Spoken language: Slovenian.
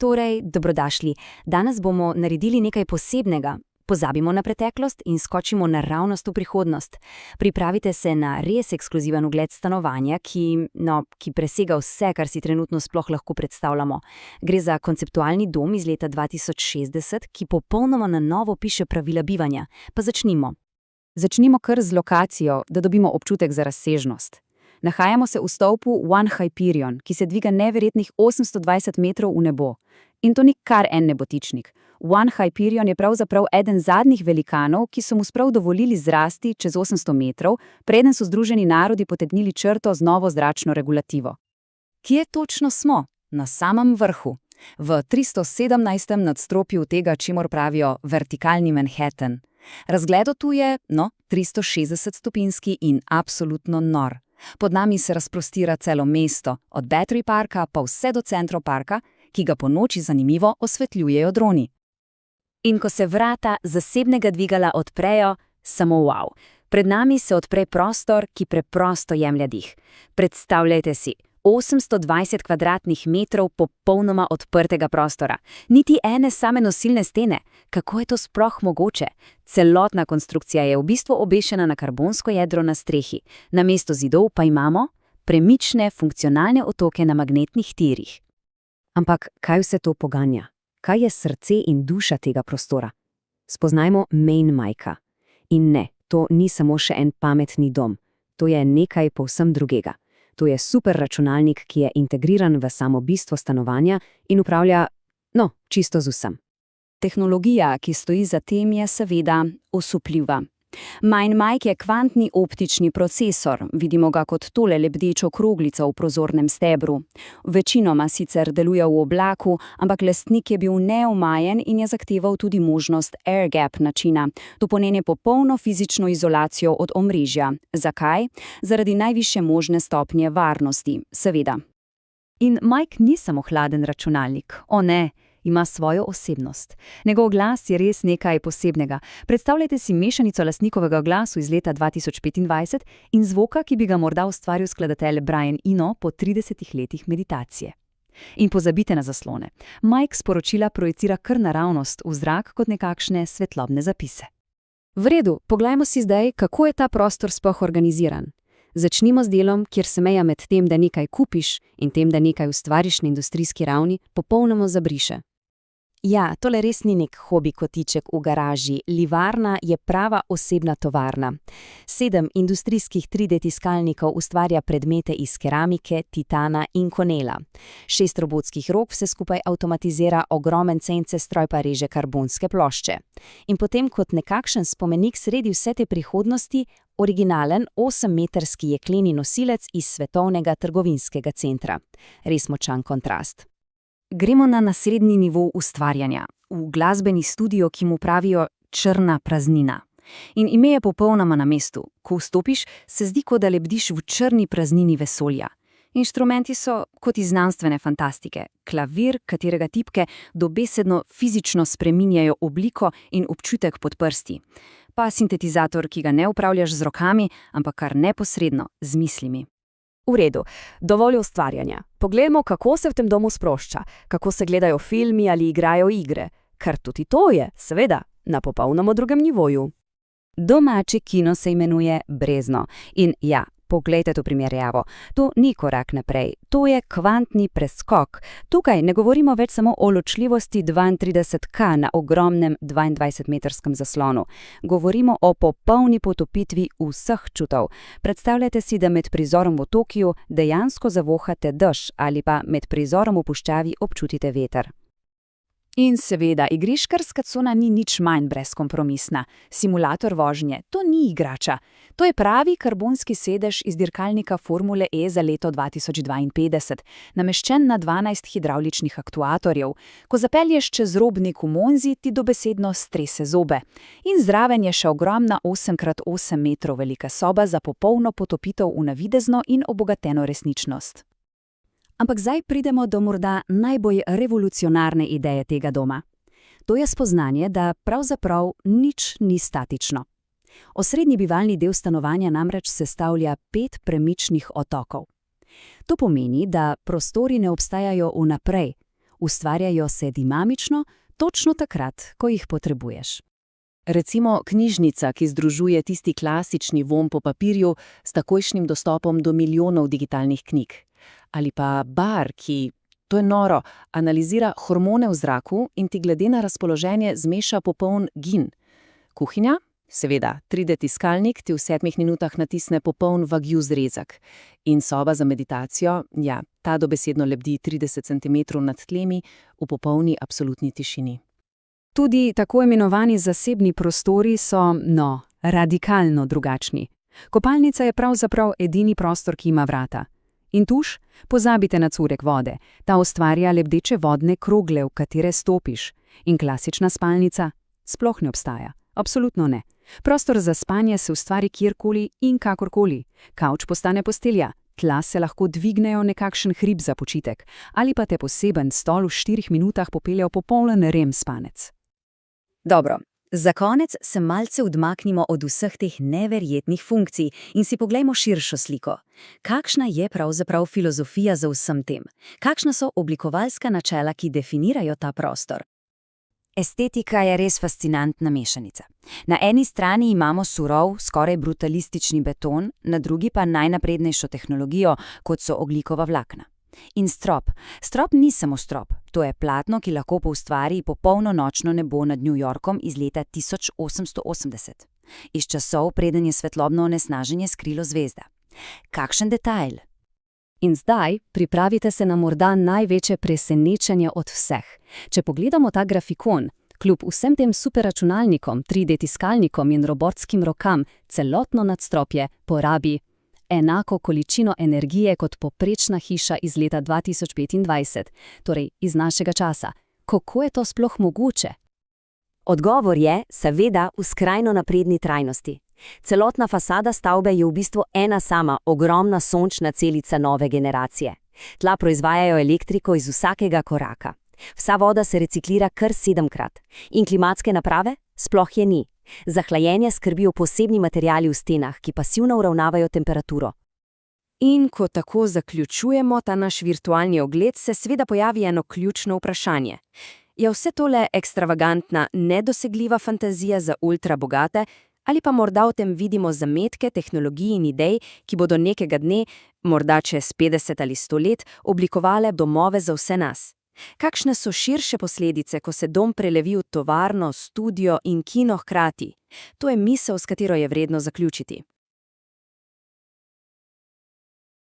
Torej, dobrodošli. Danes bomo naredili nekaj posebnega. Pozabimo na preteklost in skočimo naravnost v prihodnost. Pripravite se na res ekskluziven ogled stanovanja, ki presega vse, kar si trenutno sploh lahko predstavljamo. Gre za konceptualni dom iz leta 2060, ki popolnoma na novo piše pravila bivanja. Pa začnimo. Začnimo kar z lokacijo, da dobimo občutek za razsežnost. Nahajamo se v stolpu One Hyperion, ki se dviga neverjetnih 820 metrov v nebo. In to ni kar en nebotičnik. One Hyperion je pravzaprav eden zadnjih velikanov, ki so mu sprav dovolili zrasti čez 800 metrov, preden so Združeni narodi potegnili črto z novo zračno regulativo. Kje točno smo? Na samem vrhu. V 317. nadstropju tega, čemur pravijo vertikalni Manhattan. Razgled tu je, 360-stopinjski in absolutno nor. Pod nami se razprostira celo mesto, od Battery Parka pa vse do Central Parka, ki ga po noči zanimivo osvetljujejo droni. In ko se vrata zasebnega dvigala odprejo, samo wow. Pred nami se odpre prostor, ki preprosto jemlje dih. Predstavljajte si, 820 kvadratnih metrov popolnoma odprtega prostora. Niti ene same nosilne stene. Kako je to sploh mogoče? Celotna konstrukcija je v bistvu obešena na karbonsko jedro na strehi. Namesto zidov pa imamo premične funkcionalne otoke na magnetnih tirih. Ampak kaj vse to poganja? Kaj je srce in duša tega prostora? Spoznajmo Main Mika. In ne, to ni samo še en pametni dom. To je nekaj povsem drugega. To je superračunalnik, ki je integriran v samo bistvo stanovanja in upravlja, čisto z vsem. Tehnologija, ki stoji za tem, je seveda osupljiva. Main Mike je kvantni optični procesor, vidimo ga kot tole lebdečo kroglico v prozornem stebru. Večinoma sicer deluje v oblaku, ampak lastnik je bil neomajen in je zahteval tudi možnost air gap načina. To pomeni popolno fizično izolacijo od omrežja. Zakaj? Zaradi najvišje možne stopnje varnosti, seveda. In Mike ni samo hladen računalnik, ne. Ima svojo osebnost. Njegov glas je res nekaj posebnega. Predstavljajte si mešanico lastnikovega glasu iz leta 2025 in zvoka, ki bi ga morda ustvaril skladatelj Brian Eno po 30 letih meditacije. In pozabite na zaslone. Mike sporočila projicira kar naravnost v zrak kot nekakšne svetlobne zapise. V redu, poglejmo si zdaj, kako je ta prostor sploh organiziran. Začnimo z delom, kjer se meja med tem, da nekaj kupiš in tem, da nekaj ustvariš na industrijski ravni, popolnoma zabriše. Ja, tole res ni nek hobi kotiček v garaži. Livarna je prava osebna tovarna. 7 industrijskih 3D tiskalnikov ustvarja predmete iz keramike, titana in konela. 6 robotskih rok vse skupaj avtomatizira, ogromen CNC stroj pa reže karbonske plošče. In potem kot nekakšen spomenik sredi vse te prihodnosti, originalen 8-metrski jekleni nosilec iz svetovnega trgovinskega centra. Res močan kontrast. Gremo na naslednji nivo ustvarjanja, v glasbeni studio, ki mu pravijo črna praznina. In ime je popolnoma na mestu. Ko vstopiš, se zdi, kot da lebdiš v črni praznini vesolja. Inštrumenti so kot iz znanstvene fantastike. Klavir, katerega tipke dobesedno fizično spreminjajo obliko in občutek pod prsti. Pa sintetizator, ki ga ne upravljaš z rokami, ampak kar neposredno, z mislimi. V redu, dovolj ustvarjanja. Poglejmo, kako se v tem domu sprošča, kako se gledajo filmi ali igrajo igre. Ker tudi to je, seveda, na popolnoma drugem nivoju. Domače kino se imenuje Brezno. In ja, poglejte to primerjavo. To ni korak naprej, to je kvantni preskok. Tukaj ne govorimo več samo o ločljivosti 32K na ogromnem 22-metrskem zaslonu. Govorimo o popolni potopitvi vseh čutov. Predstavljajte si, da med prizorom v Tokiu dejansko zavohate dež ali pa med prizorom v puščavi občutite veter. In seveda, igriškarska cona ni nič manj brezkompromisna. Simulator vožnje, to ni igrača. To je pravi karbonski sedež iz dirkalnika Formule E za leto 2052, nameščen na 12 hidravličnih aktuatorjev. Ko zapelješ čez robnik v Monzi, ti dobesedno strese zobe. In zraven je še ogromna 8x8 metrov velika soba za popolno potopitev v navidezno in obogateno resničnost. Ampak zdaj pridemo do morda najbolj revolucionarne ideje tega doma. To je spoznanje, da pravzaprav nič ni statično. Osrednji bivalni del stanovanja namreč sestavlja 5 premičnih otokov. To pomeni, da prostori ne obstajajo vnaprej. Ustvarjajo se dinamično, točno takrat, ko jih potrebuješ. Recimo knjižnica, ki združuje tisti klasični vonj po papirju s takojšnjim dostopom do milijonov digitalnih knjig. Ali pa bar, ki, to je noro, analizira hormone v zraku in ti glede na razpoloženje zmeša popoln gin. Kuhinja? Seveda, 3D tiskalnik ti v 7 minutah natisne popoln wagyu zrezek. In soba za meditacijo, ja, ta dobesedno lebdi 30 cm nad tlemi v popolni absolutni tišini. Tudi tako imenovani zasebni prostori so, radikalno drugačni. Kopalnica je pravzaprav edini prostor, ki ima vrata. In tuš? Pozabite na curek vode. Ta ustvarja lebdeče vodne krogle, v katere stopiš. In klasična spalnica? Sploh ne obstaja. Absolutno ne. Prostor za spanje se ustvari kjerkoli in kakorkoli. Kavč postane postelja, tla se lahko dvignejo nekakšen hrib za počitek, ali pa te poseben stol v 4 minutah popelje v popoln rem spanec. Dobro, za konec se malce odmaknimo od vseh teh neverjetnih funkcij in si poglejmo širšo sliko. Kakšna je pravzaprav filozofija za vsem tem? Kakšna so oblikovalska načela, ki definirajo ta prostor? Estetika je res fascinantna mešanica. Na eni strani imamo surov, skoraj brutalistični beton, na drugi pa najnaprednejšo tehnologijo, kot so ogljikova vlakna. In strop. Strop ni samo strop. To je platno, ki lahko poustvari popolno nočno nebo nad New Yorkom iz leta 1880. Iz časov, preden je svetlobno onesnaženje skrilo zvezda. Kakšen detajl! In zdaj pripravite se na morda največje presenečenje od vseh. Če pogledamo ta grafikon, kljub vsem tem superračunalnikom, 3D tiskalnikom in robotskim rokam, celotno nadstropje porabi enako količino energije kot povprečna hiša iz leta 2025, torej iz našega časa. Kako je to sploh mogoče? Odgovor je, seveda, v skrajno napredni trajnosti. Celotna fasada stavbe je v bistvu ena sama, ogromna sončna celica nove generacije. Tla proizvajajo elektriko iz vsakega koraka. Vsa voda se reciklira kar 7-krat. In klimatske naprave? Sploh je ni. Za hlajenje skrbijo posebni materiali v stenah, ki pasivno uravnavajo temperaturo. In ko tako zaključujemo ta naš virtualni ogled, se seveda pojavi eno ključno vprašanje. Je vse tole ekstravagantna, nedosegljiva fantazija za ultrabogate, ali pa morda v tem vidimo zametke tehnologij in idej, ki bodo nekega dne, morda čez 50 ali 100 let, oblikovale domove za vse nas? Kakšne so širše posledice, ko se dom prelevi v tovarno, studio in kino hkrati? To je misel, s katero je vredno zaključiti.